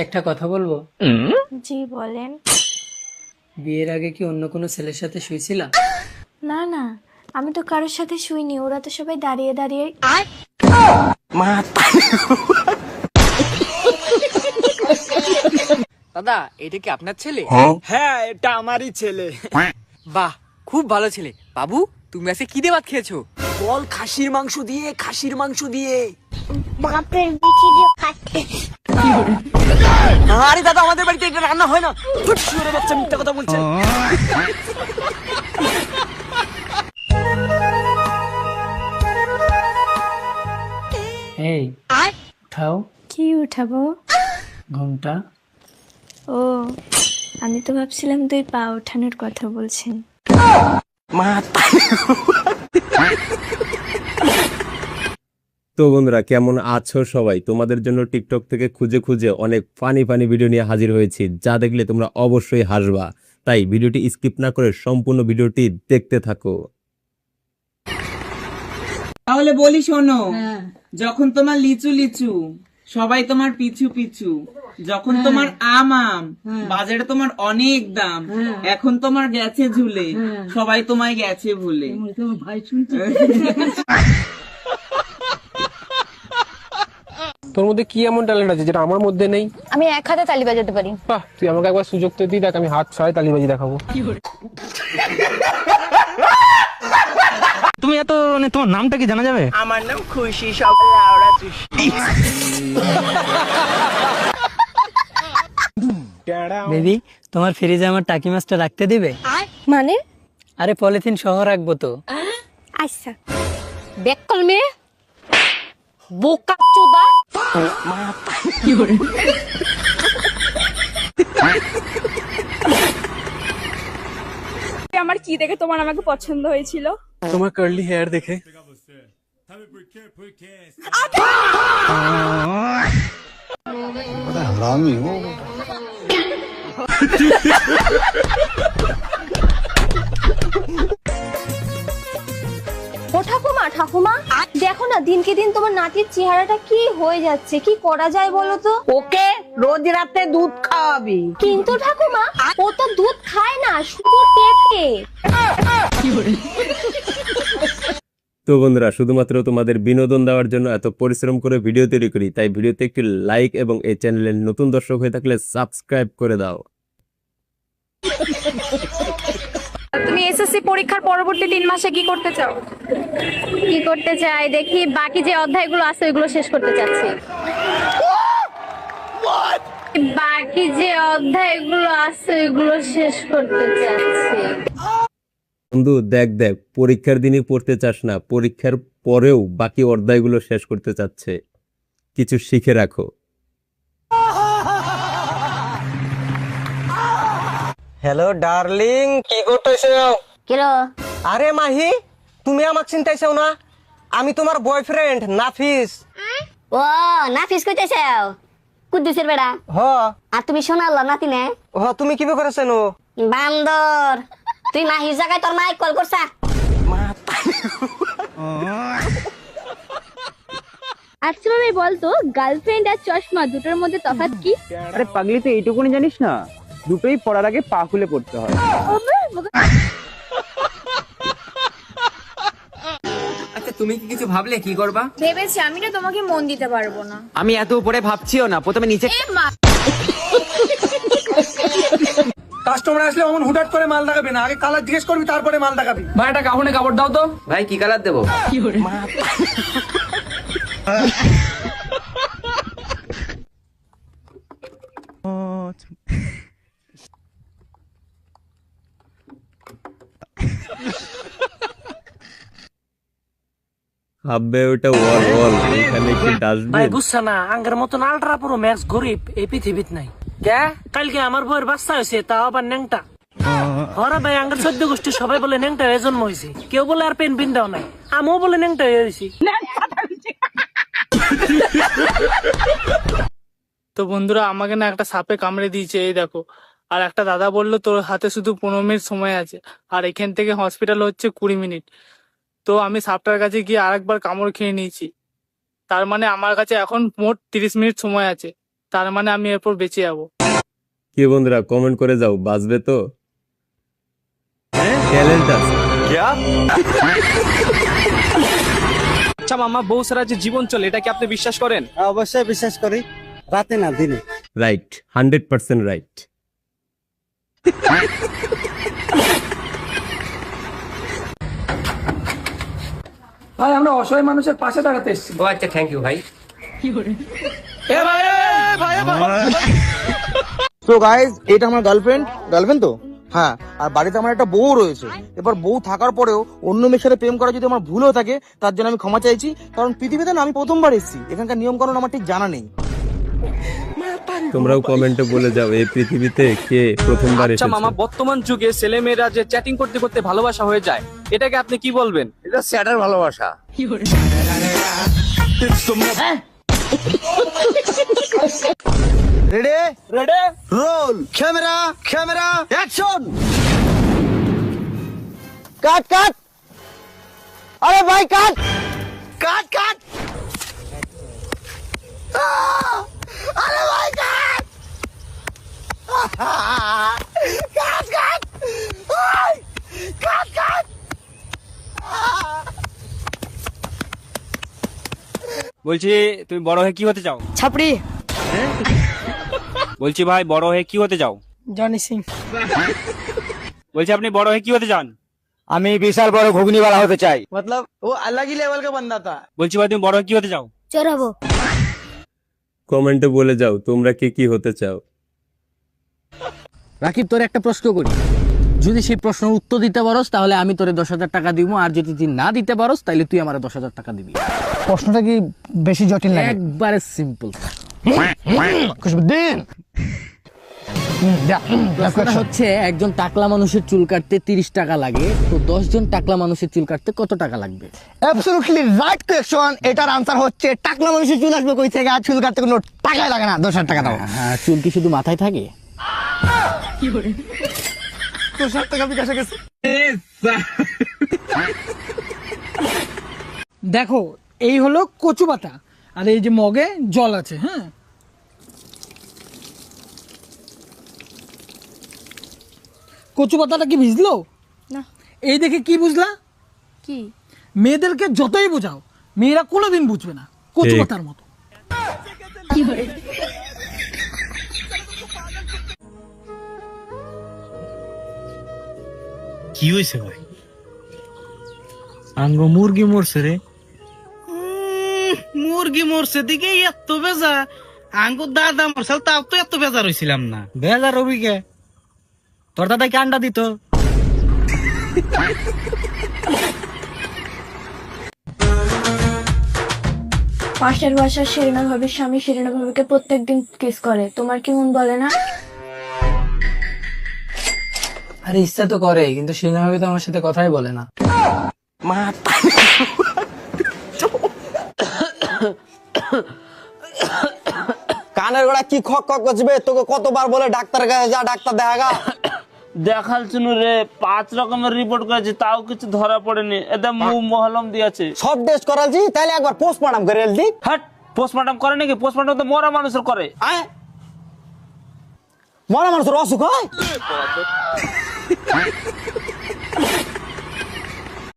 একটা কথা বলবো? জি বলেন। বিয়ের আগে কি অন্য কোনো ছেলের সাথে শুয়েছিলা? না না, আমি তো কারোর সাথে শুইনি, ওরা তো সবাই দাঁড়িয়ে দাঁড়িয়ে। দাদা, এটা কি আপনার ছেলে? হ্যাঁ, এটা আমারই ছেলে। বাহ, খুব ভালো ছেলে। বাবু, তুমি আজকে কি দিয়ে ভাত খেয়েছো? বল খাসির মাংস দিয়ে, খাসির মাংস দিয়ে। বাপের বিচি দিয়ে খাচ্ছে। আরে দাদা, আমাদের বাড়িতে এটা রান্না হয় না। শুয়োরের বাচ্চা মিথ্যা কথা বলছে। এই উঠাও কি উঠাবো? ঘুমটা। ও, আমি তো ভাবছিলাম 2 পা ওঠানোর কথা বলছেন। তো বন্ধুরা, কেমন আছো সবাই? তোমাদের জন্য টিকটক থেকে খুঁজে খুঁজে অনেক ফানি ফানি ভিডিও নিয়ে হাজির হয়েছি, যা দেখলে তোমরা অবশ্যই হাসবা। তাই ভিডিওটি স্কিপ না করে সম্পূর্ণ ভিডিওটি দেখতে থাকো। তাহলে বলি শোনো, যখন তোমার লিচু লিচু সবাই তোমার পিছু পিছু, যখন তোমার আম আম বাজারে তোমার অনেক দাম, এখন তোমার গেছে ঝুলে সবাই তোমায় গেছে ভুলে। তোর মধ্যে কি এমন ট্যালেন্ট আছে যেটা আমার মধ্যে নেই? আমি এক হাতে তালি বাজাতে পারি। বাহ, তুই আমাকে একবার সুযোগ তো দিই, দেখ আমি হাত ছাড়াই তালিবাজি দেখাবো। তুমি এত তোমার নামটা কি জানা যাবে? আমার নাম খুশি, সব লাউড়া চুষি। বেবি, তোমার ফ্রিজে আমার টাকি মাছটা রাখতে দিবে? মানে? আরে পলিথিন সহ রাখবো তো। আচ্ছা। বেকল মেয়ে, বোকা চোদা। আমার কি দেখে তোমার আমাকে পছন্দ হয়েছিল? তোমার কার্লি হেয়ার দেখে। ও ঠাকুমা, ঠাকুমা দেখো না, দিনকে দিন তোমার নাতির চেহারাটা কি হয়ে যাচ্ছে, কি করা যায় বলো তো? ওকে রোজ রাতে দুধ খাওয়াবি। কিন্তু ঠাকুমা, ও তো দুধ খায় না, শুধু টেপে। তো বন্ধুরা, শুধুমাত্র তোমাদের বিনোদন দেওয়ার জন্য এত পরিশ্রম করে ভিডিও তৈরি করি, তাই ভিডিওতে একটি লাইক এবং এই চ্যানেলের নতুন দর্শক হয়ে থাকলে সাবস্ক্রাইব করে দাও। তুমি এসএসসি পরীক্ষার পরবর্তী 3 মাসে কি করতে চাও? কি করতে চাই দেখি, বাকি যে অধ্যায়গুলো আছে ওইগুলো শেষ করতে চাচ্ছি। বাকি যে অধ্যায়গুলো আছে ওইগুলো শেষ করতে চাচ্ছি। বন্ধু দেখ দেখ, পরীক্ষার দিনই পড়তে চাস না, পরীক্ষার পরেও বাকি অধ্যায়গুলো শেষ করতে চাচ্ছে। কিছু শিখে রাখো। হ্যালো ডার্লিং, কি করতেছো? কেলো? আরে মাহি, তুমি আমাকে চিন্তাইছো না? আমি তোমার বয়ফ্রেন্ড নাফিস। ও নাফিস কইতেছাও? কুদ্দুসের বেড়া। হ আর তুমি শোনাল্লা নাতি নে? হ, তুমি কি করেছেন? বান্দর, তুই মাহির জায়গায় তোর মাইক কল করছা? আচ্ছা ভাবে বলতো, গার্লফ্রেন্ড আর চশমা দুটোর মধ্যে তফাৎ কি? আরে পাগলি, তো এইটুকুনি জানিস না? দুটোই পড়ার আগে পা খুলে পড়তে হয়। আচ্ছা, তুমি কি কিছু ভাবলে কি করবা? ভেবেছি আমি না তোমাকে মন দিতে পারবো না। আমি এত উপরে ভাবছিও না, প্রথমে নিচে। কাস্টমার আসলে অমন হুটহাট করে মাল দেখাবি না, আগে কালার জিজ্ঞেস করবি, তারপরে মাল দেখাবি। ভাই, একটা কাপড়ে কাপড় দাও তো। ভাই, কি কালার দেবো? ভাববে ওটা ওয়াল ওয়াল, এখানে কি ডাস্টবিন? বুঝছ না, আঙ্গের মতন আল্ট্রা প্রো ম্যাক্স গরিব এই পৃথিবীত নাই। কে কালকে আমার বউয়ের বাচ্চা হয়েছে, তাও আবার ন্যাংটা। হরা ভাই, আঙ্গের 14 গোষ্ঠী সবাই বলে ন্যাংটা হয়ে জন্ম হয়েছে, কেউ বলে আর পেন দাও নাই, আমিও বলে ন্যাংটা হয়ে গেছি। তো বন্ধুরা, আমাকে না একটা সাপে কামড়ে দিয়েছে, এই দেখো। আর একটা দাদা বললো তোর হাতে শুধু 15 মিনিট সময় আছে, আর এখান থেকে হসপিটাল হচ্ছে 20 মিনিট। তো আমি সাপটার কাছে গিয়ে আরেকবার কামড় খেয়ে নিয়েছি। তার মানে আমার কাছে এখন মোট 30 মিনিট সময় আছে, তার মানে আমি এরপর বেঁচে যাবো। কি বন্ধুরা কমেন্ট করে যাও, বাঁচবে তো? ট্যালেন্ট আছে। আচ্ছা মামা, বউ সারা যে জীবন চলে, এটা কি আপনি বিশ্বাস করেন? অবশ্যই বিশ্বাস করি, রাতে না দিনে। Right, 100% right. ভাই আমরা অসহায় মানুষের পাশে দাঁড়াতে এসেছি। ও আচ্ছা, থ্যাংক ইউ ভাই। তো গাইস, এটা আমার গার্লফ্রেন্ড তো, হ্যাঁ। আর বাড়িতে আমার একটা বউ রয়েছে। এবার বউ থাকার পরেও অন্য মেয়ের সাথে প্রেম করা যদি আমার ভুল হয়ে থাকে, তার জন্য আমি ক্ষমা চাইছি। কারণ পৃথিবীতে না আমি প্রথমবার এসেছি, এখানকার নিয়ম কানুন আমার ঠিক জানা নেই। তোমরাও কমেন্টে বলে যাও এই পৃথিবীতে কে প্রথমবার আচ্ছা এসেছে। মামা, বর্তমান যুগে ছেলে মেয়েরা যে চ্যাটিং করতে করতে ভালোবাসা হয়ে যায়, এটাকে আপনি কি বলবেন? এটা স্যাটার ভালোবাসা। Ready ready, roll, camera action. Cut. আরে ভাই কাট। আরে ভাই কাট। কাট। বলছি তুমি বড় হয়ে কি হতে চাও? ছাপড়ি। বলছি ভাই, বড় হয়ে কি হতে চাও? জনি সিং। বলছি আপনি বড় হয়ে কি হতে চান? আমি বিশাল বড় ঘুগনিওয়ালা হতে চাই। মতলব ও अलग ही लेवल का बंदा था। বলছি ভাই, তুমি বড় হয়ে কি হতে চাও? চোর হবো। কমেন্টে বলে যাও তোমরা কে কি হতে চাও। রাকিব, তোর একটা প্রশ্ন করি, যদি সেই প্রশ্নের উত্তর দিতে পারোস তাহলে আমি তোরে 10,000 টাকা দিব, আর যদি তুই না দিতে পারোস তাহলে তুই আমার 10,000 টাকা দিবি। প্রশ্নটা কি বেশি জটিল লাগে? একবারে সিম্পল। খুশবুদ্দিন, প্রশ্নটা হচ্ছে, একজন টাকলা মানুষের চুল কাটতে 30 টাকা লাগে, তো 10 জন টাকলা মানুষের চুল কাটতে কত টাকা লাগবে? Absolutely right question. এটার আনসার হচ্ছে টাকলা মানুষের চুল আসবে কই থেকে? আর চুল কাটতে কোনো টাকাই লাগে না, 10,000 টাকা দাও। হ্যাঁ, চুল কি শুধু মাথায় থাকে? 10,000 টাকা বিকাশে গেছে। দেখো, এই হলো কচু পাতা, আর এই যে মগে জল আছে। হ্যাঁ, কচু পাতাটা কি ভিজলো? না। এই দেখে কি বুঝলা? কি? মেয়েদেরকে যতই বোঝাও, মেয়েরা কোনোদিন বুঝবে না, কচু ঠিক। পাতার মতো। কি হয়েছে ভাই? আঙ্গ মুরগি মরছে রে। মুরগি মরছে দিকে এত বেজা, আঙ্গ দাদা মরছে তাও তো এত বেজার হইছিলাম না। বেজার হবি কে? তোর দাদা কি আন্ডা দিত? পাশের বাসার সেরেনা ভাবির স্বামী সেরেনা ভাবিকে প্রত্যেকদিন কিস করে, তোমার কি মন বলে না? আরে ইচ্ছা তো করে, কিন্তু সেভাবে তো আমার সাথে কথাই বলে না। কানের গোড়া কি খক খক করবে? তোকে কতবার বলে ডাক্তার কাছে যা, ডাক্তার দেখাগা। দেখাল শুনু রে, 5 রকমের রিপোর্ট করেছে, তাও কিছু ধরা পড়েনি। এতে মুখ মহলম দিয়েছে। সব টেস্ট করালছি, তাহলে একবার পোস্টমর্টম করে এলদি। হাট, পোস্টমর্টম করে নাকি? পোস্টমর্টম তো মরা মানুষের করে। আয়, মরা মানুষের অসুখ হয়।